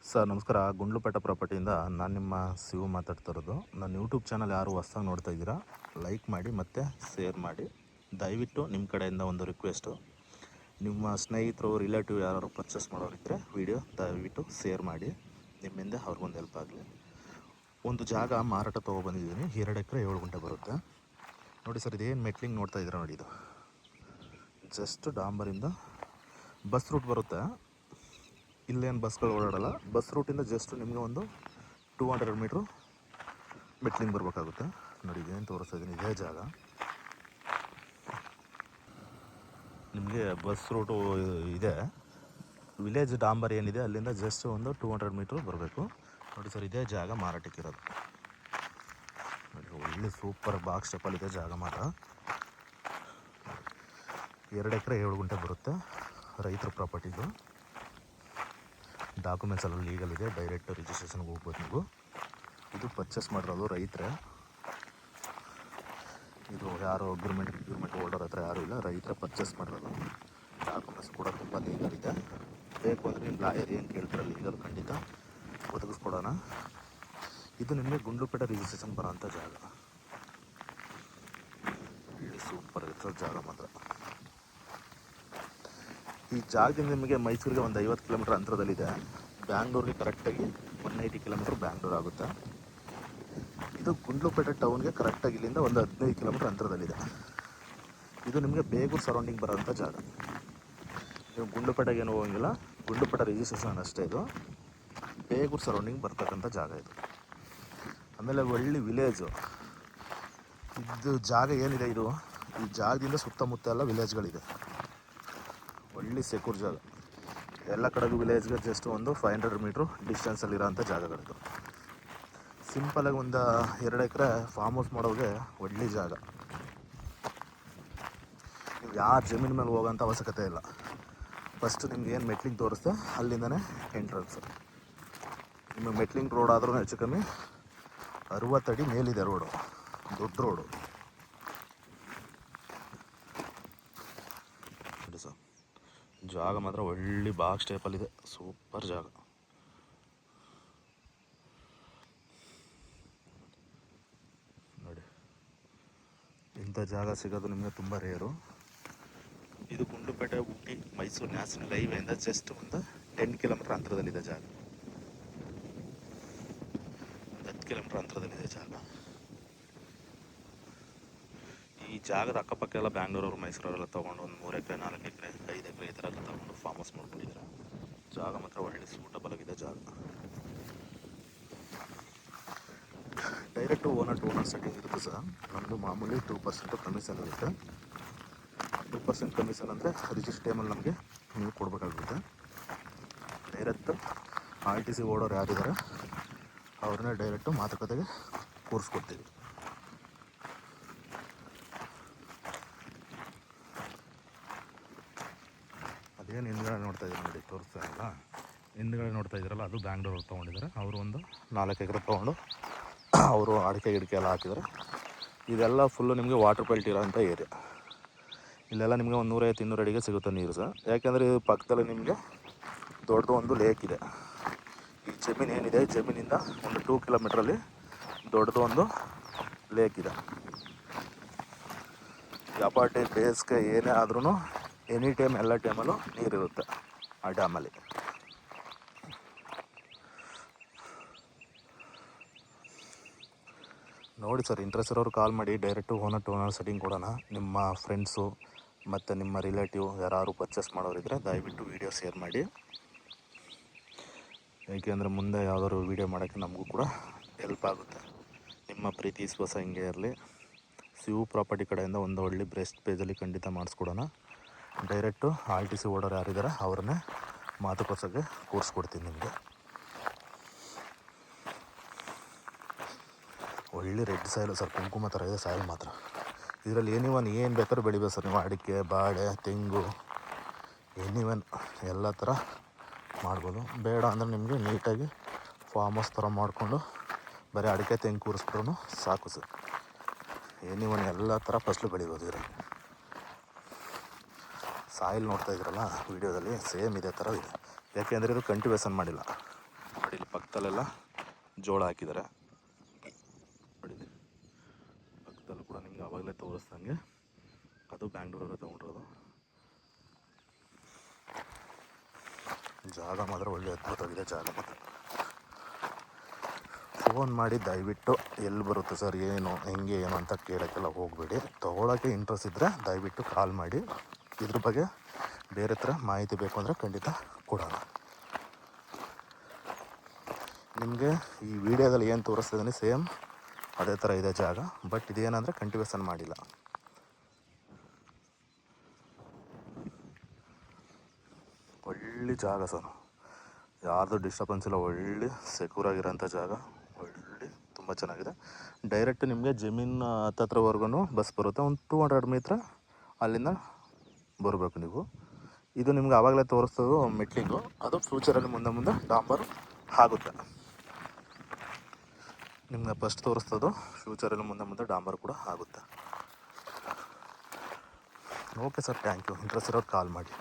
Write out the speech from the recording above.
Sir ನಮಸ್ಕಾರ. ಗುಂಡ್ಲುಪೇಟೆ ಪ್ರಾಪರ್ಟಿಯಿಂದ ನಾನು ನಿಮ್ಮ ಶಿವು ಮಾತಾಡ್ತಾ ಇರೋದು. ನನ್ನ ಯೂಟ್ಯೂಬ್ ಚಾನಲ್ ಯಾರು ಹೊಸ್ದಾಗಿ ನೋಡ್ತಾ ಇದ್ದೀರಾ, ಲೈಕ್ ಮಾಡಿ ಮತ್ತು ಶೇರ್ ಮಾಡಿ. ದಯವಿಟ್ಟು ನಿಮ್ಮ ಕಡೆಯಿಂದ ಒಂದು ರಿಕ್ವೆಸ್ಟು, ನಿಮ್ಮ ಸ್ನೇಹಿತರು ರಿಲೇಟಿವ್ ಯಾರು ಪರ್ಚೇಸ್ ಮಾಡೋರಿದ್ದರೆ ವಿಡಿಯೋ ದಯವಿಟ್ಟು ಶೇರ್ ಮಾಡಿ. ನಿಮ್ಮಿಂದ ಅವ್ರಿಗೊಂದು ಹೆಲ್ಪ್ ಆಗಲಿ. ಒಂದು ಜಾಗ ಮಾರಾಟ ತೊಗೊಬಂದಿದ್ದೀನಿ. 2 ಎಕರೆ 7 ಗುಂಟೆ ಬರುತ್ತೆ ನೋಡಿ ಸರ್. ಇದೇನು ಮೆಟ್ಲಿಂಗ್ ನೋಡ್ತಾ ಇದ್ದೀರಾ ನೋಡಿ, ಇದು ಜಸ್ಟ್ ಡಾಂಬರಿಂದ ಬಸ್ ರೂಟ್ ಬರುತ್ತೆ. ಇಲ್ಲೇನು ಬಸ್ಗಳು ಓಡಾಡಲ್ಲ. ಬಸ್ ರೂಟಿಂದ ಜಸ್ಟ್ ನಿಮಗೆ ಒಂದು 200 ಮೀಟ್ರು ಮೆಟ್ಲಿಂಗ್ ಬರಬೇಕಾಗುತ್ತೆ ನೋಡಿ. ಇದೇನು ತೋರಿಸ್ತಾ ಇದ್ದೀನಿ, ಇದೇ ಜಾಗ. ನಿಮಗೆ ಬಸ್ ರೂಟು ಇದೆ. ವಿಲೇಜ್ ಡಾಂಬರ್ ಏನಿದೆ ಅಲ್ಲಿಂದ ಜಸ್ಟ್ ಒಂದು 200 ಮೀಟ್ರು ಬರಬೇಕು ನೋಡಿ ಸರ್. ಇದೇ ಜಾಗ ಮಾರಾಟಕ್ಕಿರೋದು ನೋಡಿ. ಒಳ್ಳೆ ಸೂಪರ್ ಬಾಕ್ಸ್ ಸ್ಟೆಪ್ಪಲ್ಲಿದೆ ಜಾಗ ಮಾತ್ರ. 2 ಎಕರೆ 7 ಗುಂಟೆ ಬರುತ್ತೆ. ರೈತರ ಪ್ರಾಪರ್ಟಿದು. ಡಾಕ್ಯುಮೆಂಟ್ಸ್ ಎಲ್ಲ ಲೀಗಲ್ ಇದೆ. ಡೈರೆಕ್ಟ್ ರಿಜಿಸ್ಟ್ರೇಷನ್ಗೆ ಹೋಗ್ಬೋದು ನೀವು. ಇದು ಪರ್ಚೇಸ್ ಮಾಡಿರೋದು ರೈತರೇ. ಇದು ಯಾರು ಗಿರ್ಮೆಂಟ್ ಹೋಲ್ಡರ್ ಹತ್ರ ಯಾರೂ ಇಲ್ಲ, ರೈತರೇ ಪರ್ಚೇಸ್ ಮಾಡಿರೋದು. ಡಾಕ್ಯುಮೆಂಟ್ಸ್ ಕೂಡ ತುಂಬ ಲೀಗಲ್ ಇದೆ. ಬೇಕು ಅಂದರೆ ನಿಮ್ಮ ಲಾಯರ್ ಏನು ಕೇಳ್ತಾರೆ ಲೀಗಲ್ ಖಂಡಿತ ಒದಗಿಸ್ಕೊಡೋಣ. ಇದು ನಿಮಗೆ ಗುಂಡ್ಲುಪೇಟೆ ರಿಜಿಸ್ಟ್ರೇಷನ್ ಬರೋಂಥ ಜಾಗ. ಇಲ್ಲಿ ಸೂಪರ್ ಇರ್ತದೆ ಜಾಗ ಮಾತ್ರ. ಈ ಜಾಗದಿಂದ ನಿಮಗೆ ಮೈಸೂರಿಗೆ ಒಂದು 50 ಕಿಲೋಮೀಟ್ರ್ ಅಂತರದಲ್ಲಿದೆ. ಬ್ಯಾಂಗ್ಳೂರಿಗೆ ಕರೆಕ್ಟಾಗಿ 180 ಕಿಲೋಮೀಟ್ರ್ ಬ್ಯಾಂಗ್ಳೂರು ಆಗುತ್ತೆ. ಇದು ಗುಂಡ್ಲುಪೇಟೆ ಟೌನ್ಗೆ ಕರೆಕ್ಟಾಗಿ ಇಲ್ಲಿಂದ ಒಂದು 15 ಕಿಲೋಮೀಟ್ರ್ ಅಂತರದಲ್ಲಿದೆ. ಇದು ನಿಮಗೆ ಬೇಗೂರು ಸರೌಂಡಿಂಗ್ ಬರೋಂಥ ಜಾಗ. ನೀವು ಗುಂಡ್ಲುಪೇಟೆಗೆ ಏನು ಹೋಗಂಗಿಲ್ಲ, ಗುಂಡ್ಲುಪೇಟೆ ರಿಜಿಸ್ಟ್ರೇಷನ್ ಅಷ್ಟೇ. ಇದು ಬೇಗೂರು ಸರೌಂಡಿಂಗ್ ಬರ್ತಕ್ಕಂಥ ಜಾಗ ಇದು. ಆಮೇಲೆ ಒಳ್ಳೆ ವಿಲೇಜು ಇದು ಜಾಗ ಏನಿದೆ. ಇದು ಈ ಜಾಗದಿಂದ ಸುತ್ತಮುತ್ತ ಎಲ್ಲ ವಿಲೇಜ್ಗಳಿದೆ. ಒಳ್ಳೆ ಸೆಕ್ಯೂರ್ ಜಾಗ. ಎಲ್ಲ ಕಡೆಗೂ ವಿಲೇಜ್ಗೆ ಜಸ್ಟ್ ಒಂದು 500 ಮೀಟ್ರು ಡಿಸ್ಟೆನ್ಸಲ್ಲಿರೋಂಥ ಜಾಗಗಳಿದು. ಸಿಂಪಲಾಗಿ ಒಂದು 2 ಎಕರೆ ಫಾರ್ಮ್ ಹೌಸ್ ಮಾಡೋರಿಗೆ ಒಳ್ಳೆ ಜಾಗ. ನೀವು ಯಾರು ಜಮೀನು ಮೇಲೆ ಹೋಗೋಂಥ ಅವಶ್ಯಕತೆ ಇಲ್ಲ. ಫಸ್ಟ್ ನಿಮ್ಗೆ ಏನು ಮೆಟ್ಲಿಂಗ್ ತೋರಿಸ್ತೆ ಅಲ್ಲಿಂದನೇ ಎಂಟ್ರೆನ್ಸ್. ನಿಮಗೆ ಮೆಟ್ಲಿಂಗ್ ರೋಡ್ ಆದ್ರೂ ಹೆಚ್ಚು ಕಮ್ಮಿ 60 ಅಡಿ ಮೇಲಿದೆ ರೋಡು, ದೊಡ್ಡ ರೋಡು ನೋಡಿ ಸರ್. ಜಾಗ ಮಾತ್ರ ಒಳ್ಳೆ ಬಾಕ್ಸ್ ಟೈಪಲ್ಲಿದೆ. ಸೂಪರ್ ಜಾಗ ನೋಡಿ. ಇಂಥ ಜಾಗ ಸಿಗೋದು ನಿಮಗೆ ತುಂಬ ರೇರು. ಇದು ಗುಂಡ್ಲುಪೇಟೆ ಊಟಿ ಮೈಸೂರು ನ್ಯಾಷನಲ್ ಹೈವೇಯಿಂದ ಜಸ್ಟ್ ಒಂದು 10 ಕಿಲೋಮೀಟ್ರ್ ಅಂತರದಲ್ಲಿದೆ ಜಾಗ. 10 ಕಿಲೋಮೀಟ್ರ್ ಅಂತರದಲ್ಲಿದೆ ಜಾಗ. ಈ ಜಾಗದ ಅಕ್ಕಪಕ್ಕ ಎಲ್ಲ ಬ್ಯಾಂಗ್ಳೂರವರು ಮೈಸೂರವರೆಲ್ಲ ತೊಗೊಂಡು ಒಂದು 3 ಎಕರೆ 4 ಎಕರೆ 5 ಎಕರೆ ಈ ಥರ ಎಲ್ಲ ತೊಗೊಂಡು ಫಾರ್ಮ್ ಹೌಸ್ ಮಾಡ್ಕೊಂಡಿದ್ದಾರೆ. ಜಾಗ ಮಾತ್ರ ಒಳ್ಳೆ ಸೂಟಬಲ್ ಆಗಿದೆ ಜಾಗ. Direct owner to owner setting ಇರುತ್ತೆ ಸರ್. ನಮ್ಮದು ಮಾಮೂಲಿ 2% ಕಮಿಷನ್ ಇರುತ್ತೆ. 2% ಕಮಿಷನ್ ಅಂದರೆ ರಿಜಿಸ್ಟರ್ ಟೈಮಲ್ಲಿ ನಮಗೆ ನೀವು ಕೊಡಬೇಕಾಗುತ್ತೆ. ಡೈರೆಕ್ಟ್ RTC ಓಡೋರು ಯಾರಿದ್ದಾರೆ ಅವ್ರನ್ನೇ ಡೈರೆಕ್ಟು ಮಾತುಕತೆಗೆ ಕೂರಿಸ್ಕೊಡ್ತೀವಿ. ಅದೇನು ಹಿಂದ್ಗಡೆ ನೋಡ್ತಾ ಇದ್ದೀರ ನೋಡಿ, ತೋರಿಸ್ತಾ ಇಲ್ಲ. ಹಿಂದ್ಗಡೆ ನೋಡ್ತಾ ಇದ್ದೀರಲ್ಲ, ಅದು ಬ್ಯಾಂಗ್ಳೂರು ತೊಗೊಂಡಿದ್ದಾರೆ. ಅವರು ಒಂದು 4 ಎಕರೆ ತೊಗೊಂಡು ಅವರು ಅಡಿಕೆ ಗಿಡಕೆ ಎಲ್ಲ ಹಾಕಿದ್ದಾರೆ. ಇದೆಲ್ಲ ಫುಲ್ಲು ನಿಮಗೆ ವಾಟರ್ ಪೆಲ್ಟ್ ಇರೋಂಥ ಏರಿಯಾ. ಇಲ್ಲೆಲ್ಲ ನಿಮಗೆ ಒಂದು 150-200 ಅಡಿಗೆ ಸಿಗುತ್ತೆ ನೀರು ಸರ್. ಯಾಕೆಂದರೆ ಇದು ಪಕ್ಕದಲ್ಲಿ ನಿಮಗೆ ದೊಡ್ಡದು ಒಂದು ಲೇಕ್ ಇದೆ. ಈ ಜಮೀನು ಏನಿದೆ, ಜಮೀನಿಂದ ಒಂದು 2 ಕಿಲೋಮೀಟ್ರಲ್ಲಿ ದೊಡ್ಡದು ಒಂದು ಲೇಕ್ ಇದೆ. ಯಪಾಟಿ ಬೇಸಿಗೆ ಏನೇ ಆದ್ರೂ ಎನಿ ಟೈಮ್ ಎಲ್ಲ ಟೈಮಲ್ಲೂ ನೀರಿರುತ್ತೆ ಆ ಡ್ಯಾಮಲ್ಲಿ. ನೋಡಿ ಸರ್, ಇಂಟ್ರೆಸ್ಟ್ ಇರೋರು ಕಾಲ್ ಮಾಡಿ. Direct owner to owner setting ಕೊಡೋಣ. ನಿಮ್ಮ ಫ್ರೆಂಡ್ಸು ಮತ್ತು ನಿಮ್ಮ ರಿಲೇಟಿವ್ ಯಾರು ಪರ್ಚೇಸ್ ಮಾಡೋರಿದ್ದರೆ ದಯವಿಟ್ಟು ವೀಡಿಯೋ ಶೇರ್ ಮಾಡಿ. ಏಕೆಂದರೆ ಮುಂದೆ ಯಾವುದಾದ್ರು ವೀಡಿಯೋ ಮಾಡೋಕ್ಕೆ ನಮಗೂ ಕೂಡ ಹೆಲ್ಪ್ ಆಗುತ್ತೆ. ನಿಮ್ಮ ಪ್ರೀತಿ ವಿಶ್ವಾಸ ಹಿಂಗೆ ಇರಲಿ. ಶಿವು ಪ್ರಾಪರ್ಟಿ ಕಡೆಯಿಂದ ಒಂದು ಒಳ್ಳೆ ಬೆಸ್ಟ್ ಪೇಜಲ್ಲಿ ಖಂಡಿತ ಮಾಡಿಸ್ಕೊಡೋಣ. ಡೈರೆಕ್ಟು RTC ಓಡೋರು ಯಾರಿದ್ದಾರೆ ಅವ್ರನ್ನೇ ಮಾತುಕತೆಗೆ ಕೂರಿಸ್ಕೊಡ್ತೀನಿ ನಿಮಗೆ. ಒಳ್ಳೆ ರೆಡ್ ಸಾಯಿಲ್ ಸರ್, ಕುಂಕುಮ ಥರ ಇದೆ ಸಾಯಿಲ್ ಮಾತ್ರ. ಇದರಲ್ಲಿ ಎನಿವನ್ ಏನು ಬೇಕಾದ್ರೂ ಬೆಳಿಬೇಕು ಸರ್ ನೀವು. ಅಡಿಕೆ, ಬಾಳೆ, ತೆಂಗು, ಎನಿವನ್ ಎಲ್ಲ ಥರ ಮಾಡ್ಬೋದು. ಬೇಡ ಅಂದರೆ ನಿಮಗೆ ನೀಟಾಗಿ ಫಾರ್ಮ್ ಹೌಸ್ ಥರ ಮಾಡಿಕೊಂಡು ಬರೀ ಅಡಿಕೆ ತೆಂಗು ಕೂರಿಸ್ಬಿಟ್ರೂ ಸಾಕು ಸರ್. ಎನಿವನ್ ಎಲ್ಲ ಥರ ಫಸಲು ಬೆಳಿಬೋದು ಇದರಲ್ಲಿ. ಸಾಯಿಲ್ ನೋಡ್ತಾ ಇದ್ರಲ್ಲ ವೀಡಿಯೋದಲ್ಲಿ, ಸೇಮ್ ಇದೇ ಥರ ಇದೆ. ಯಾಕೆಂದರೆ ಇದು ಕಲ್ಟಿವೇಷನ್ ಮಾಡಿಲ್ಲ. ನೋಡಿ ಇಲ್ಲಿ ಪಕ್ಕದಲ್ಲೆಲ್ಲ ಜೋಳ ಹಾಕಿದ್ದಾರೆ ನೋಡಿ. ಪಕ್ಕದಲ್ಲೂ ಕೂಡ ನಿಮ್ಗೆ ಆವಾಗಲೇ ತೋರಿಸ್ದಂಗೆ ಅದು ಬ್ಯಾಂಗ್ಳೂರವರೇ ತೊಗೊಂಡಿರೋದು. ಜಾಗ ಮಾತ್ರ ಒಳ್ಳೆ ಅದ್ಭುತವಾಗಿದೆ ಜಾಗ ಮಾತ್ರ. ಫೋನ್ ಮಾಡಿ ದಯವಿಟ್ಟು ಎಲ್ಲಿ ಬರುತ್ತೆ ಸರ್, ಏನು ಹೆಂಗೆ ಏನು ಅಂತ ಕೇಳೋಕ್ಕೆಲ್ಲ ಹೋಗಬೇಡಿ. ತೊಗೊಳೋಕ್ಕೆ ಇಂಟ್ರೆಸ್ಟ್ ಇದ್ದರೆ ದಯವಿಟ್ಟು ಕಾಲ್ ಮಾಡಿ. ಇದ್ರ ಬಗ್ಗೆ ಬೇರೆ ಥರ ಮಾಹಿತಿ ಬೇಕು ಅಂದರೆ ಖಂಡಿತ ಕೊಡೋಣ. ನಿಮಗೆ ಈ ವಿಡಿಯೋದಲ್ಲಿ ಏನು ತೋರಿಸ್ತಿದ್ದೀನಿ ಸೇಮ್ ಅದೇ ಥರ ಇದೆ ಜಾಗ. ಬಟ್ ಇದೇನಂದರೆ ಕಂಟಿನ್ಯೂಷನ್ ಮಾಡಿಲ್ಲ. ಒಳ್ಳೆ ಜಾಗ ಸರ್, ಯಾರ್ದು ಡಿಸ್ಟರ್ಬೆನ್ಸ್ ಇಲ್ಲ, ಒಳ್ಳೆ ಸೆಕ್ಯೂರ್ ಆಗಿರೋಂಥ ಜಾಗ. ಒಳ್ಳೆ ತುಂಬ ಚೆನ್ನಾಗಿದೆ. ಡೈರೆಕ್ಟ್ ನಿಮಗೆ ಜಮೀನು ಹತ್ರವರೆಗೂ ಬಸ್ ಬರುತ್ತೆ. ಒಂದು 200 ಮೀಟ್ರ್ ಅಲ್ಲಿಂದ ಬರಬೇಕು ನೀವು. ಇದು ನಿಮ್ಗೆ ಆವಾಗಲೇ ತೋರಿಸ್ತದು ಮೆಟ್ಲಿಂಗು, ಅದು ಫ್ಯೂಚರಲ್ಲಿ ಮುಂದೆ ಡಾಂಬರ್ ಆಗುತ್ತೆ. ನಿಮ್ಗೆ ಫಸ್ಟ್ ತೋರಿಸ್ತದು ಫ್ಯೂಚರಲ್ಲಿ ಮುಂದೆ ಡಾಂಬರ್ ಕೂಡ ಆಗುತ್ತೆ. Okay sir, thank you. Interest ಇರೋರು ಕಾಲ್ ಮಾಡಿ.